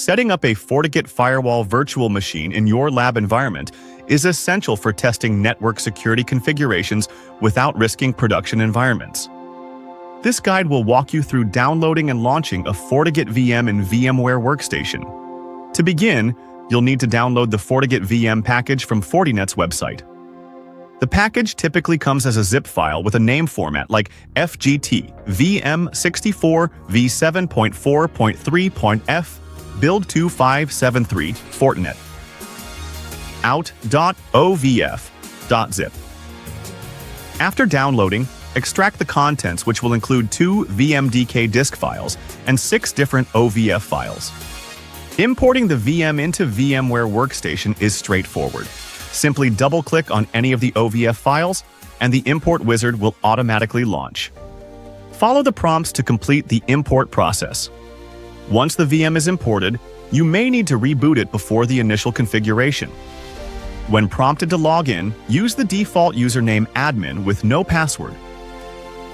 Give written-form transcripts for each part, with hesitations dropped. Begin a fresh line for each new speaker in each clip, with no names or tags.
Setting up a Fortigate Firewall virtual machine in your lab environment is essential for testing network security configurations without risking production environments. This guide will walk you through downloading and launching a Fortigate VM in VMware Workstation. To begin, you'll need to download the Fortigate VM package from Fortinet's website. The package typically comes as a zip file with a name format like FGT VM64 v7.4.3.f build 2573 Fortinet out.ovf.zip. After downloading, extract the contents, which will include 2 VMDK disk files and 6 different OVF files. Importing the VM into VMware Workstation is straightforward. Simply double-click on any of the OVF files, and the import wizard will automatically launch. Follow the prompts to complete the import process. Once the VM is imported, you may need to reboot it before the initial configuration. When prompted to log in, use the default username admin with no password.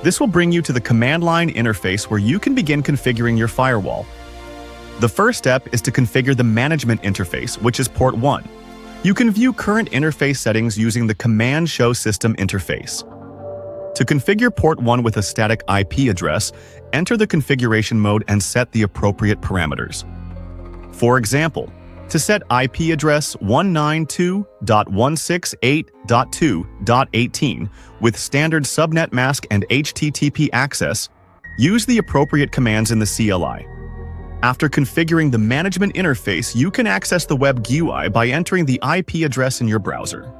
This will bring you to the command line interface where you can begin configuring your firewall. The first step is to configure the management interface, which is port 1. You can view current interface settings using the Command Show System interface. To configure port 1 with a static IP address, enter the configuration mode and set the appropriate parameters. For example, to set IP address 192.168.2.18 with standard subnet mask and HTTP access, use the appropriate commands in the CLI. After configuring the management interface, you can access the web GUI by entering the IP address in your browser.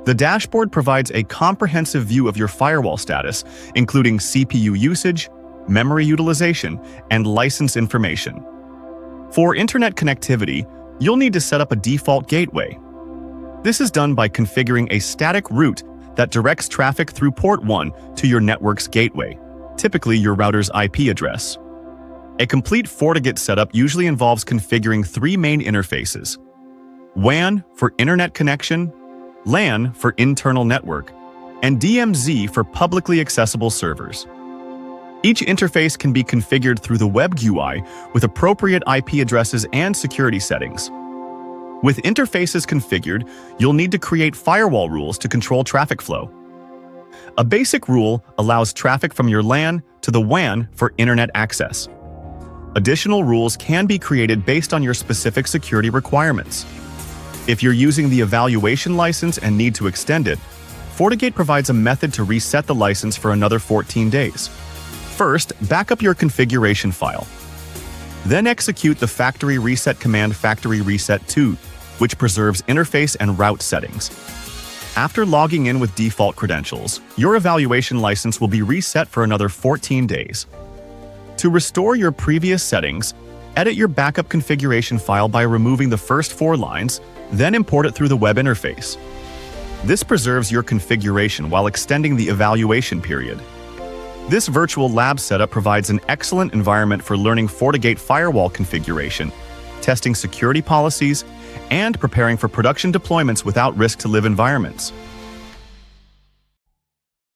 The dashboard provides a comprehensive view of your firewall status, including CPU usage, memory utilization, and license information. For internet connectivity, you'll need to set up a default gateway. This is done by configuring a static route that directs traffic through port 1 to your network's gateway, typically your router's IP address. A complete Fortigate setup usually involves configuring 3 main interfaces: WAN for internet connection, LAN for internal network, and DMZ for publicly accessible servers. Each interface can be configured through the web GUI with appropriate IP addresses and security settings. With interfaces configured, you'll need to create firewall rules to control traffic flow. A basic rule allows traffic from your LAN to the WAN for internet access. Additional rules can be created based on your specific security requirements. If you're using the evaluation license and need to extend it, Fortigate provides a method to reset the license for another 14 days. First, back up your configuration file. Then execute the factory reset command factory reset to, which preserves interface and route settings. After logging in with default credentials, your evaluation license will be reset for another 14 days. To restore your previous settings, edit your backup configuration file by removing the first 4 lines, then import it through the web interface. This preserves your configuration while extending the evaluation period. This virtual lab setup provides an excellent environment for learning Fortigate firewall configuration, testing security policies, and preparing for production deployments without risk-to-live environments.